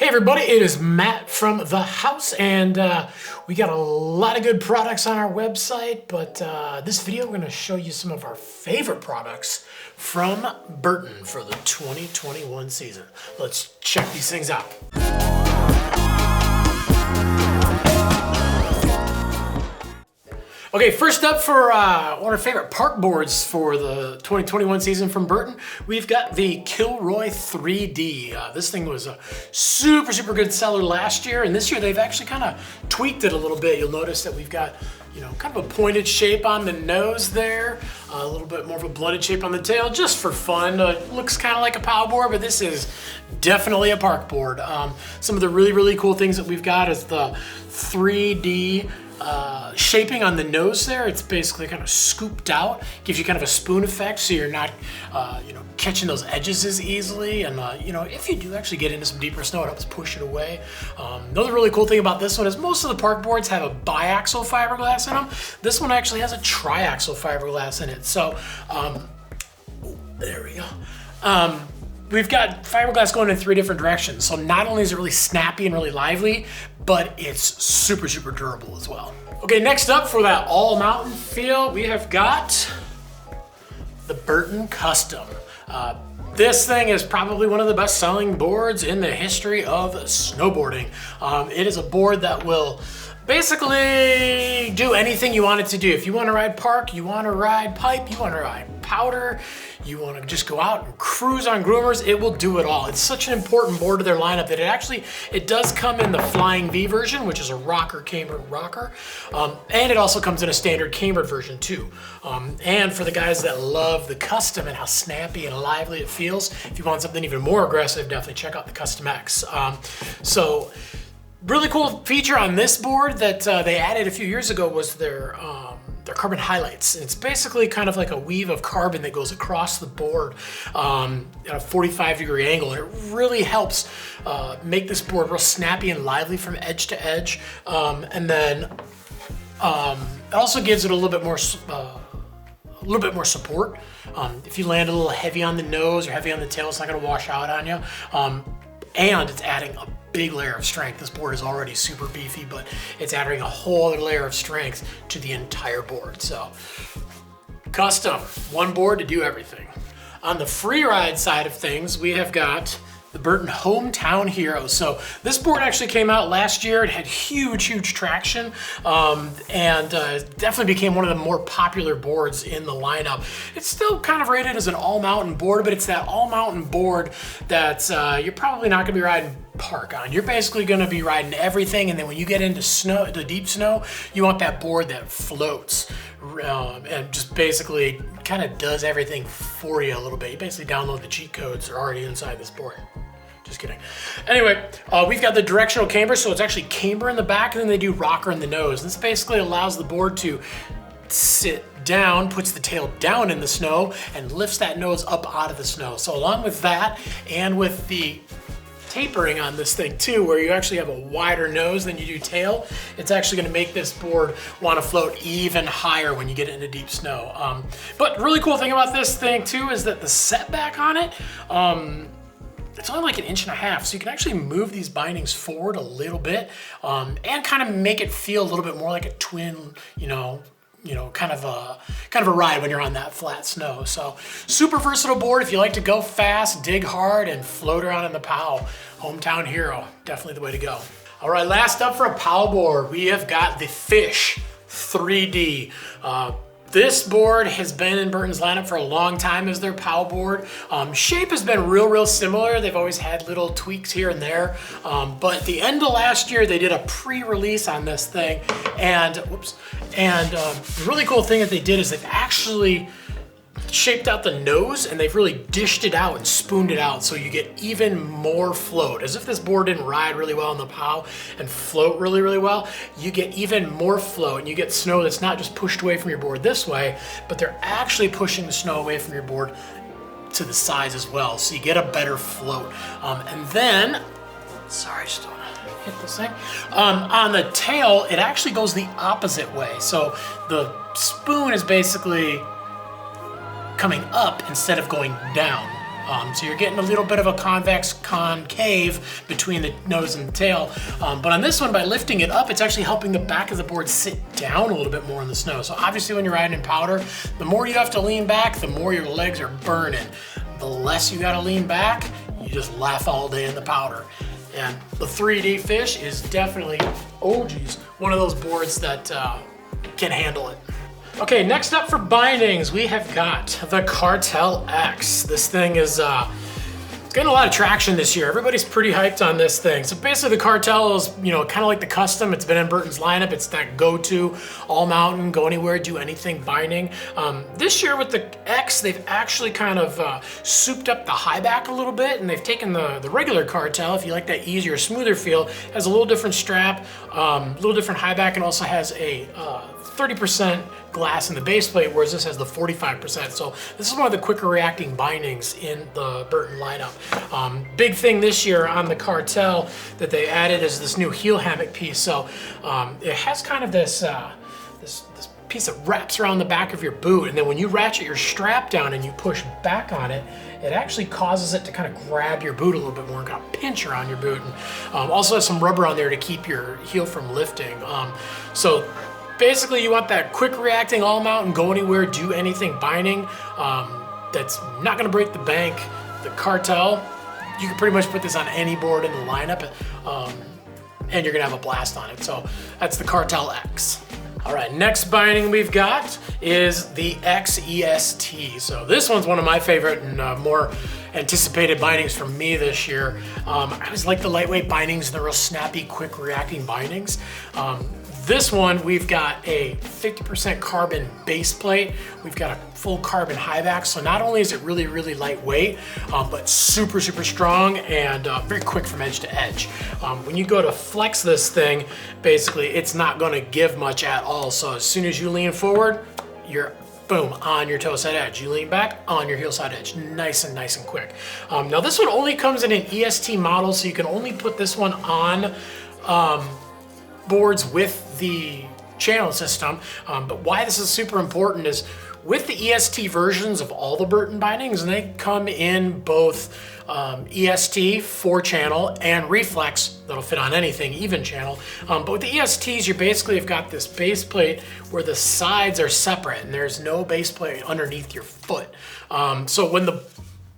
everybody, it is Matt from the house, and we got a lot of good products on our website, but this video we're going to show you some of our favorite products from Burton for the 2021 season. Let's check these things out. Okay, first up for one of our favorite park boards for the 2021 season from Burton, we've got the Kilroy 3D. This thing was a super good seller last year, and this year they've actually kind of tweaked it a little bit. You'll notice that we've got, you know, kind of a pointed shape on the nose there, a little bit more of a blooded shape on the tail, just for fun. It looks kind of like a power board, but this is definitely a park board. Some of the really cool things that we've got is the 3D shaping on the nose there. It's basically kind of scooped out, gives you kind of a spoon effect, so you're not, catching those edges as easily. And if you do actually get into some deeper snow, it helps push it away. Another really cool thing about this one is most of the park boards have a biaxial fiberglass in them. This one actually has a triaxial fiberglass in it. So, there we go. We've got fiberglass going in 3 different directions. So not only is it really snappy and really lively, but it's super durable as well. Okay, next up for that all mountain feel, we have got the Burton Custom. This thing is probably one of the best selling boards in the history of snowboarding. It is a board that will basically do anything you want it to do. If you want to ride park, you want to ride pipe, you want to ride powder, you want to just go out and cruise on groomers, it will do it all. It's such an important board to their lineup that it does come in the Flying V version, which is a rocker cambered rocker, and it also comes in a standard cambered version too. And for the guys that love the Custom and how snappy and lively it feels, if you want something even more aggressive, definitely check out the Custom X. Really cool feature on this board that they added a few years ago was their carbon highlights. It's basically kind of like a weave of carbon that goes across the board at a 45-degree angle. And it really helps make this board real snappy and lively from edge to edge. And then it also gives it a little bit more support. If you land a little heavy on the nose or heavy on the tail, it's not going to wash out on you. And it's adding a big layer of strength. This board is already super beefy, but it's adding a whole other layer of strength to the entire board. So, Custom, one board to do everything. On the free ride side of things, we have got the Burton Hometown Hero. So this board actually came out last year. It had huge traction, and definitely became one of the more popular boards in the lineup. It's still kind of rated as an all-mountain board, but it's that all-mountain board that you're probably not gonna be riding park on. You're basically gonna be riding everything, and then when you get into snow, the deep snow, you want that board that floats and just basically kind of does everything for you a little bit. You basically download the cheat codes, they're already inside this board. Just kidding. Anyway, we've got the directional camber, so it's actually camber in the back, and then they do rocker in the nose. This basically allows the board to sit down, puts the tail down in the snow, and lifts that nose up out of the snow. So along with that, and with the tapering on this thing too, where you actually have a wider nose than you do tail, it's actually going to make this board want to float even higher when you get into deep snow. But really cool thing about this thing too is that the setback on it, it's only like 1.5 inches, so you can actually move these bindings forward a little bit, and kind of make it feel a little bit more like a twin, kind of a ride when you're on that flat snow. So super versatile board if you like to go fast, dig hard, and float around in the POW. Hometown Hero, definitely the way to go. All right, last up for a POW board, we have got the Fish 3D. This board has been in Burton's lineup for a long time as their POW board. Shape has been real similar. They've always had little tweaks here and there. But at the end of last year, they did a pre-release on this thing. And, the really cool thing that they did is they've actually shaped out the nose, and they've really dished it out and spooned it out so you get even more float. As if this board didn't ride really well in the POW and float really well, you get even more float, and you get snow that's not just pushed away from your board this way, but they're actually pushing the snow away from your board to the sides as well, so you get a better float. And then, sorry, just don't want to hit this thing. On the tail, it actually goes the opposite way. So the spoon is basically coming up instead of going down. So you're getting a little bit of a convex concave between the nose and the tail. But on this one, by lifting it up, it's actually helping the back of the board sit down a little bit more in the snow. So obviously when you're riding in powder, the more you have to lean back, the more your legs are burning. The less you gotta lean back, you just laugh all day in the powder. And the 3D Fish is definitely, oh geez, one of those boards that can handle it. Okay, next up for bindings, we have got the Cartel X. This thing is it's getting a lot of traction this year. Everybody's pretty hyped on this thing. So basically the Cartel is, you know, kind of like the Custom. It's been in Burton's lineup. It's that go-to, all mountain, go anywhere, do anything binding. This year with the X, they've actually kind of souped up the high back a little bit, and they've taken the regular Cartel, if you like that easier, smoother feel, has a little different strap, a little different high back, and also has a 30% glass in the base plate, whereas this has the 45%. So this is one of the quicker reacting bindings in the Burton lineup. Big thing this year on the Cartel that they added is this new heel hammock piece. So it has kind of this piece that wraps around the back of your boot, and then when you ratchet your strap down and you push back on it, it actually causes it to kind of grab your boot a little bit more and kind of pinch around your boot. And also has some rubber on there to keep your heel from lifting. So basically you want that quick reacting all mountain, go anywhere, do anything binding that's not gonna break the bank. The Cartel, you can pretty much put this on any board in the lineup and you're gonna have a blast on it. So that's the Cartel X. All right, next binding we've got is the X EST. So this one's one of my favorite and more anticipated bindings for me this year. I always like the lightweight bindings and the real snappy, quick reacting bindings. This one, we've got a 50% carbon base plate. We've got a full carbon high back. So not only is it really, really lightweight, but super, super strong and very quick from edge to edge. When you go to flex this thing, basically it's not gonna give much at all. So as soon as you lean forward, you're boom, on your toe side edge. You lean back, on your heel side edge. Nice and quick. Now this one only comes in an EST model, so you can only put this one on boards with the channel system. But why this is super important is with the EST versions of all the Burton bindings, and they come in both EST 4-channel and reflex that'll fit on anything, even channel. But with the ESTs, you basically have got this base plate where the sides are separate and there's no base plate underneath your foot. So when the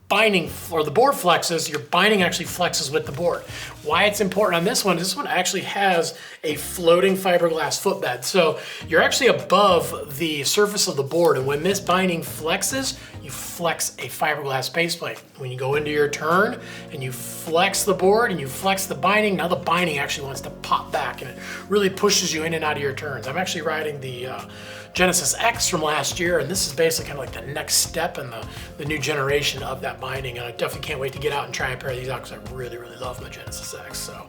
binding or the board flexes, your binding actually flexes with the board. Why it's important on this one actually has a floating fiberglass footbed. So you're actually above the surface of the board, and when this binding flexes, you flex a fiberglass base plate. When you go into your turn and you flex the board and you flex the binding, now the binding actually wants to pop back and it really pushes you in and out of your turns. I'm actually riding the Genesis X from last year, and this is basically kind of like the next step in the new generation of that binding, and I definitely can't wait to get out and try a pair of these out because I really, really love my Genesis X. So,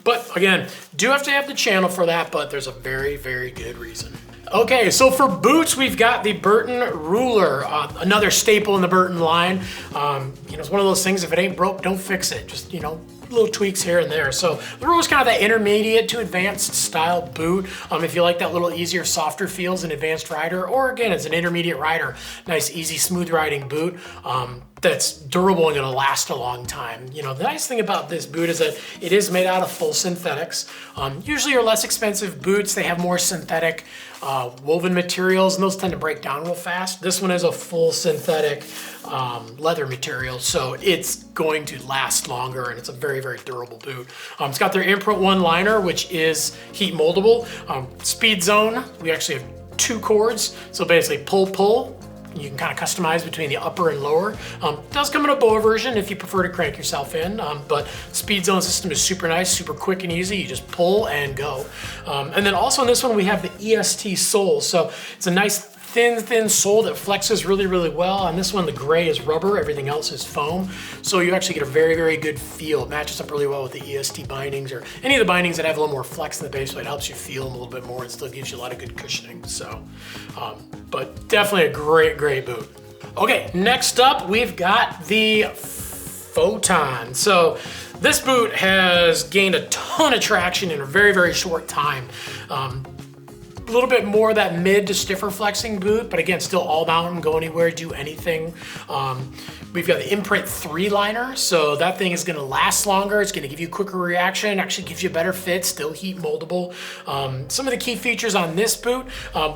but again, do have to have the channel for that, but there's a very, very good reason. Okay, so for boots, we've got the Burton Ruler, another staple in the Burton line. You know, it's one of those things, if it ain't broke, don't fix it. Just, you know, little tweaks here and there. So the Ruler is kind of that intermediate to advanced style boot. If you like that little easier, softer feel as an advanced rider, or again, as an intermediate rider, nice, easy, smooth riding boot. That's durable and gonna last a long time. You know, the nice thing about this boot is that it is made out of full synthetics. Usually your less expensive boots, they have more synthetic woven materials, and those tend to break down real fast. This one is a full synthetic leather material, so it's going to last longer, and it's a very, very durable boot. It's got their Imprint 1 liner, which is heat moldable. Speed zone, we actually have 2 chords, so basically pull. You can kind of customize between the upper and lower. It does come in a boa version if you prefer to crank yourself in, but speed zone system is super nice, super quick and easy. You just pull and go. And then also in this one, we have the EST sole. So it's a nice thin sole that flexes really, really well. On this one, the gray is rubber, everything else is foam. So you actually get a very, very good feel. It matches up really well with the EST bindings or any of the bindings that have a little more flex in the base plate. It helps you feel them a little bit more and still gives you a lot of good cushioning. So, but definitely a great, great boot. Okay, next up, we've got the Photon. So this boot has gained a ton of traction in a very, very short time. A little bit more that mid to stiffer flexing boot, but again, still all mountain, go anywhere, do anything. We've got the Imprint 3 liner, so that thing is gonna last longer. It's gonna give you quicker reaction, actually gives you a better fit, still heat moldable. Some of the key features on this boot,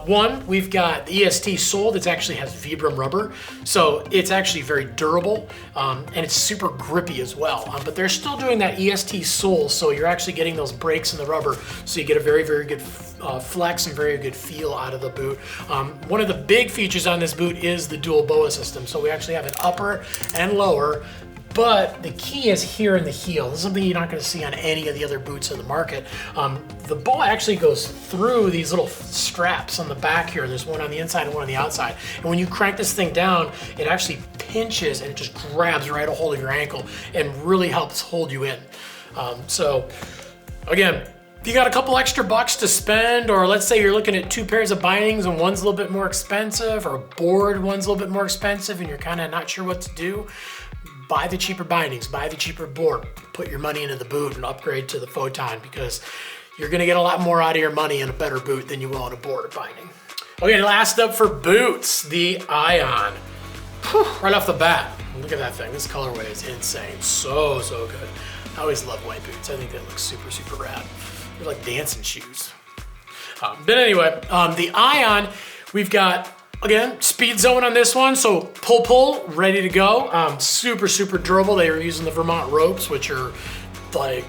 one, we've got the EST sole that actually has Vibram rubber, so it's actually very durable, and it's super grippy as well. But they're still doing that EST sole, so you're actually getting those breaks in the rubber, so you get a very, very good flex and very good feel out of the boot. One of the big features on this boot is the dual BOA system, so we actually have an upper and lower, but the key is here in the heel. This is something you're not going to see on any of the other boots in the market. The BOA actually goes through these little straps on the back here. There's one on the inside and one on the outside. And when you crank this thing down, it actually pinches and it just grabs right a hold of your ankle and really helps hold you in. So again, if you got a couple extra bucks to spend, or let's say you're looking at 2 pairs of bindings and one's a little bit more expensive, or a board, one's a little bit more expensive, and you're kind of not sure what to do, buy the cheaper bindings, buy the cheaper board, put your money into the boot and upgrade to the Photon, because you're gonna get a lot more out of your money in a better boot than you will in a board or binding. Okay, last up for boots, the Ion. Whew, right off the bat, look at that thing. This colorway is insane, so good. I always love white boots. I think they look super, super rad. They're like dancing shoes. But anyway, the Ion, we've got, again, speed zone on this one, so pull, ready to go. Super, super durable. They are using the Vermont ropes, which are like,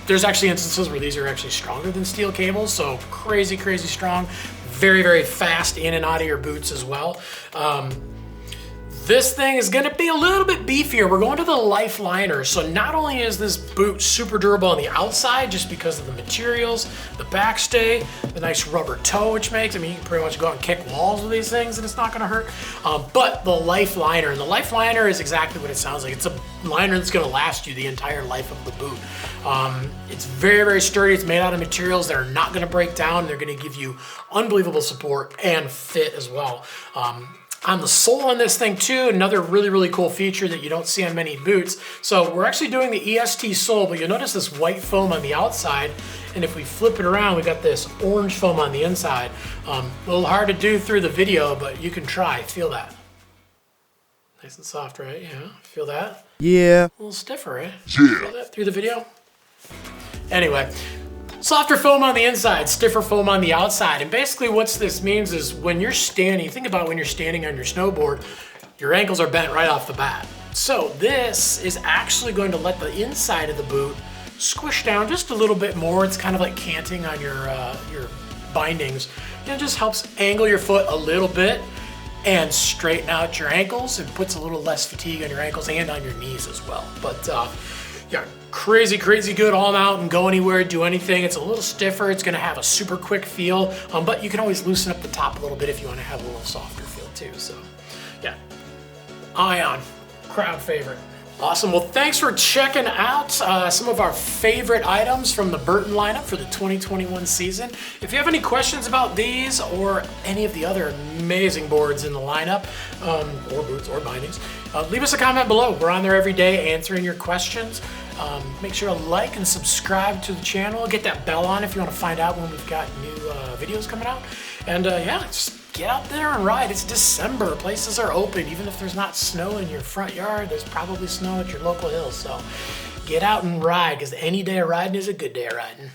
there's actually instances where these are actually stronger than steel cables, so crazy, crazy strong. Very, very fast in and out of your boots as well. This thing is gonna be a little bit beefier. We're going to the Life liner. So not only is this boot super durable on the outside, just because of the materials, the backstay, the nice rubber toe, which makes, I mean, you can pretty much go out and kick walls with these things and it's not gonna hurt. But the Life liner, and the Life liner is exactly what it sounds like. It's a liner that's gonna last you the entire life of the boot. It's very, very sturdy. It's made out of materials that are not gonna break down. They're gonna give you unbelievable support and fit as well. On the sole on this thing too, another really, really cool feature that you don't see on many boots. So we're actually doing the EST sole, but you'll notice this white foam on the outside. And if we flip it around, we got this orange foam on the inside. A little hard to do through the video, but you can try, feel that. Nice and soft, right? Yeah, feel that? Yeah. A little stiffer, right? Yeah. Feel that through the video? Anyway. Softer foam on the inside, stiffer foam on the outside. And basically what this means is when you're standing, think about when you're standing on your snowboard, your ankles are bent right off the bat. So this is actually going to let the inside of the boot squish down just a little bit more. It's kind of like canting on your bindings. And it just helps angle your foot a little bit and straighten out your ankles and puts a little less fatigue on your ankles and on your knees as well. But yeah, crazy, crazy good all out and go anywhere, do anything. It's a little stiffer. It's gonna have a super quick feel, but you can always loosen up the top a little bit if you wanna have a little softer feel too. So yeah, Ion, crowd favorite. Awesome, well thanks for checking out some of our favorite items from the Burton lineup for the 2021 season. If you have any questions about these or any of the other amazing boards in the lineup, or boots or bindings, leave us a comment below. We're on there every day answering your questions. Make sure to like and subscribe to the channel. Get that bell on if you want to find out when we've got new videos coming out. And yeah, just get out there and ride. It's December. Places are open. Even if there's not snow in your front yard, there's probably snow at your local hills. So get out and ride, because any day of riding is a good day of riding.